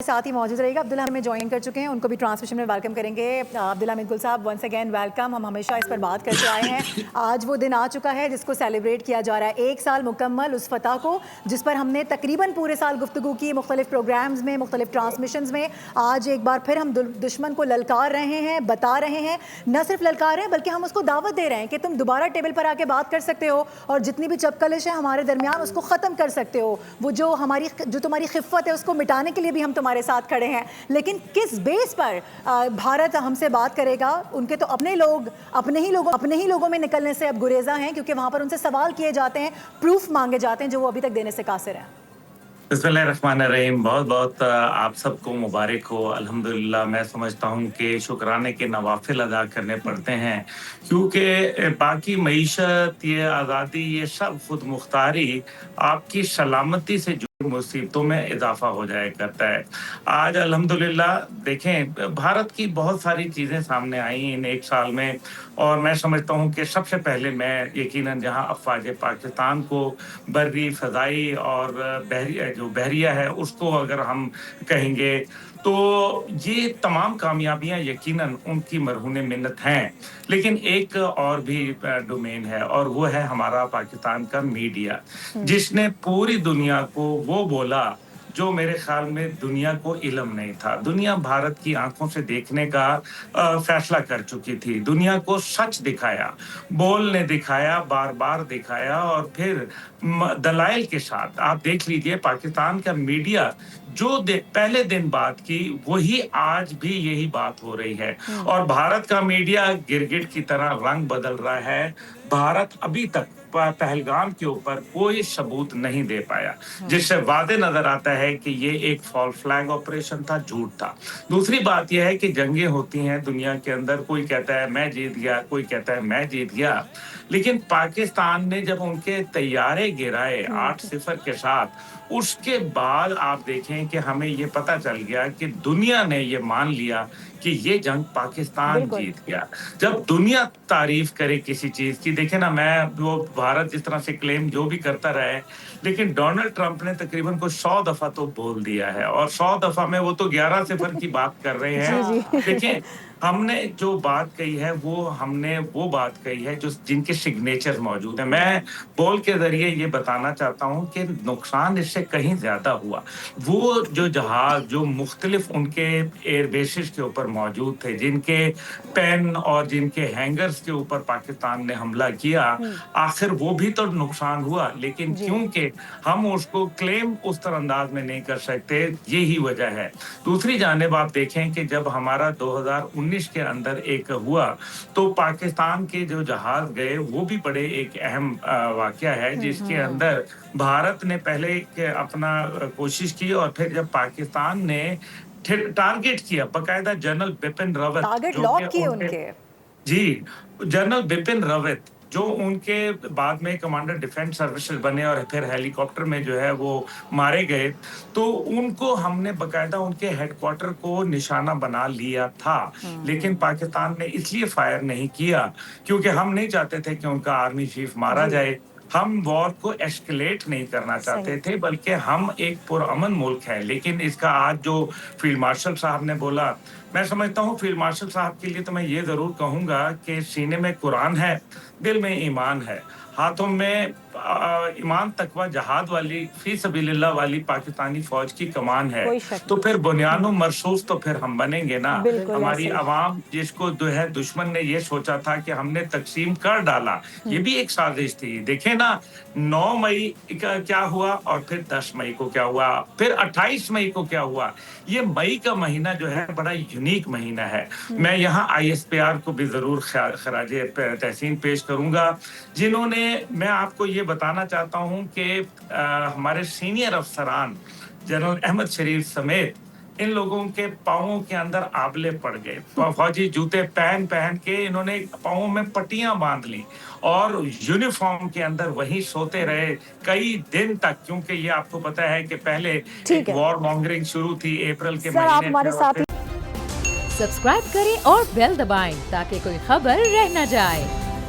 ساتھ ہی موجود رہے گا عبداللہ ہمیں جوائن کر چکے ہیں، ان کو بھی ٹرانسمیشن میں ویلکم کریں گے۔ عبداللہ حمید گل صاحب ونس اگین ویلکم۔ ہم ہمیشہ اس پر بات کرتے آئے ہیں، آج وہ دن آ چکا ہے جس کو سیلیبریٹ کیا جا رہا ہے، 1 سال مکمل اس فتح کو جس پر ہم نے تقریباً پورے سال گفتگو کی، مختلف پروگرامز میں، مختلف ٹرانسمیشنز میں۔ آج ایک بار پھر ہم دشمن کو للکار رہے ہیں، بتا رہے ہیں، نہ صرف للکار رہے ہیں بلکہ ہم اس کو دعوت دے رہے ہیں کہ تم دوبارہ ٹیبل پر آ کے بات کر سکتے ہو اور جتنی بھی چپکلش ہے ہمارے درمیان اس کو ختم کر سکتے ہو، وہ جو تمہاری خفت ہے اس کو مٹانے کے لیے بھی ہم تمہارے ساتھ کھڑے ہیں۔ لیکن کس بیس پر بھارت ہم سے بات کرے گا؟ ان کے تو اپنے لوگ اپنے ہی لوگوں میں نکلنے سے اب گریزاں ہیں، کیونکہ وہاں پر ان سے سوال کیے جاتے ہیں، پروف مانگے جاتے ہیں جو وہ ابھی تک دینے سے قاصر ہیں۔ بسم اللہ الرحمن الرحیم، بہت بہت آپ سب کو مبارک ہو۔ الحمدللہ میں سمجھتا ہوں کہ شکرانے کے نوافل ادا کرنے پڑتے ہیں، کیونکہ باقی معیشت، یہ آزادی، یہ سب خود مختاری آپ کی سلامتی سے مصیبتوں میں اضافہ ہو جایا کرتا ہے۔ آج الحمدللہ دیکھیں بھارت کی بہت ساری چیزیں سامنے آئی ان 1 سال میں، اور میں سمجھتا ہوں کہ سب سے پہلے میں یقیناً جہاں افواج پاکستان کو بری، فضائی اور بحریہ ہے اس کو اگر ہم کہیں گے تو یہ تمام کامیابیاں یقیناً ان کی مرہون منت ہیں، لیکن ایک اور بھی ڈومین ہے اور وہ ہے ہمارا پاکستان کا میڈیا، جس نے پوری دنیا کو وہ بولا جو میرے خیال میں دنیا کو علم نہیں تھا۔ دنیا بھارت کی آنکھوں سے دیکھنے کا فیصلہ کر چکی تھی، دنیا کو سچ دکھایا، بول نے دکھایا، بار بار دکھایا، اور پھر دلائل کے ساتھ آپ دیکھ لیجئے پاکستان کا میڈیا جو پہلے دن بات کی وہی آج بھی یہی بات ہو رہی ہے، اور بھارت کا میڈیا گرگٹ کی طرح رنگ بدل رہا ہے۔ بھارت ابھی تک پہلگام کے اوپر کوئی ثبوت نہیں دے پایا، جس سے واضح نظر آتا ہے کہ یہ ایک فال فلیگ آپریشن تھا، جھوٹ تھا۔ دوسری بات یہ ہے کہ جنگیں ہوتی ہیں دنیا کے اندر، کوئی کہتا ہے میں جیت گیا، کوئی کہتا ہے میں جیت گیا، لیکن پاکستان نے جب ان کے طیارے گرائے 8-0 کے ساتھ، اس کے بعد آپ دیکھیں کہ ہمیں یہ پتہ چل گیا کہ دنیا نے یہ مان لیا کہ یہ جنگ پاکستان جیت گیا۔ جب دنیا تعریف کرے کسی چیز کی، دیکھیں نا، میں وہ بھارت جس طرح سے کلیم جو بھی کرتا رہے، لیکن ڈونلڈ ٹرمپ نے تقریباً کو 100 دفعہ تو بول دیا ہے، اور 100 دفعہ میں وہ تو 11-0 کی بات کر رہے ہیں۔ دیکھیں ہم نے جو بات کہی ہے ہم نے وہ بات کہی ہے جن کے سگنیچر موجود ہیں۔ میں بول کے ذریعے یہ بتانا چاہتا ہوں کہ نقصان اس سے کہیں زیادہ ہوا۔ وہ جو جہاز جو مختلف ان کے ایئر بیسز کے اوپر موجود تھے، جن کے پین اور جن کے ہینگرز کے اوپر پاکستان نے حملہ کیا، آخر وہ بھی تو نقصان ہوا، لیکن کیونکہ ہم اس کو کلیم اس طرح انداز میں نہیں کر سکتے، یہی وجہ ہے۔ دوسری جانب آپ دیکھیں کہ جب ہمارا 2019 کے اندر ایک ہوا تو پاکستان کے جو جہاز گئے وہ بھی بڑے ایک اہم واقعہ ہے، جس کے اندر بھارت نے پہلے اپنا کوشش کی، اور پھر جب پاکستان نے ٹارگٹ کیا باقاعدہ general Bipin Rawat, target lock کیے ان کے، جی جنرل بپن راوت جو ان کے بعد میں کمانڈر ڈیفنس سروسز بنے اور پھر ہیلی کاپٹر میں جو ہے وہ مارے گئے، تو ان کو ہم نے باقاعدہ ان کے ہیڈ کوارٹر کو نشانہ بنا لیا تھا، لیکن پاکستان نے اس لیے فائر نہیں کیا کیونکہ ہم نہیں چاہتے تھے کہ ان کا آرمی چیف مارا جائے۔ ہم وار کو ایسکیلیٹ نہیں کرنا چاہتے تھے، بلکہ ہم ایک پرامن ملک ہے۔ لیکن اس کا آج جو فیلڈ مارشل صاحب نے بولا، میں سمجھتا ہوں فیلڈ مارشل صاحب کے لیے تو میں یہ ضرور کہوں گا کہ سینے میں قرآن ہے، دل میں ایمان ہے، ہاتھوں میں ایمان تقوی جہاد والی فی سبیل اللہ والی پاکستانی فوج کی کمان ہے، تو پھر بنیان و مرصوص تو پھر ہم بنیں گے نا۔ ہماری عوام جس کو جو ہے دشمن نے یہ سوچا تھا کہ ہم نے تقسیم کر ڈالا، یہ بھی ایک سازش تھی۔ دیکھیں نا 9 مئی کا کیا ہوا، اور پھر 10 مئی کو کیا ہوا، پھر 28 مئی کو کیا ہوا۔ یہ مئی کا مہینہ جو ہے بڑا یونیک مہینہ ہے۔ میں یہاں ISPR کو بھی ضرور خراج تحسین پیش کروں گا، جنہوں نے، میں آپ کو یہ بتانا چاہتا ہوں کہ ہمارے سینئر افسران جنرل احمد شریف سمیت ان لوگوں کے پاؤں کے اندر آبلے پڑ گئے، فوجی جوتے پہن کے انہوں نے پاؤں میں پٹیاں باندھ لی اور یونیفارم کے اندر وہیں سوتے رہے کئی دن تک، کیونکہ یہ آپ کو پتا ہے کہ پہلے ایک وار مانگرنگ شروع تھی اپریل کے مہینے میں۔ سبسکرائب کریں اور بیل دبائیں تاکہ کوئی خبر رہ نہ جائے۔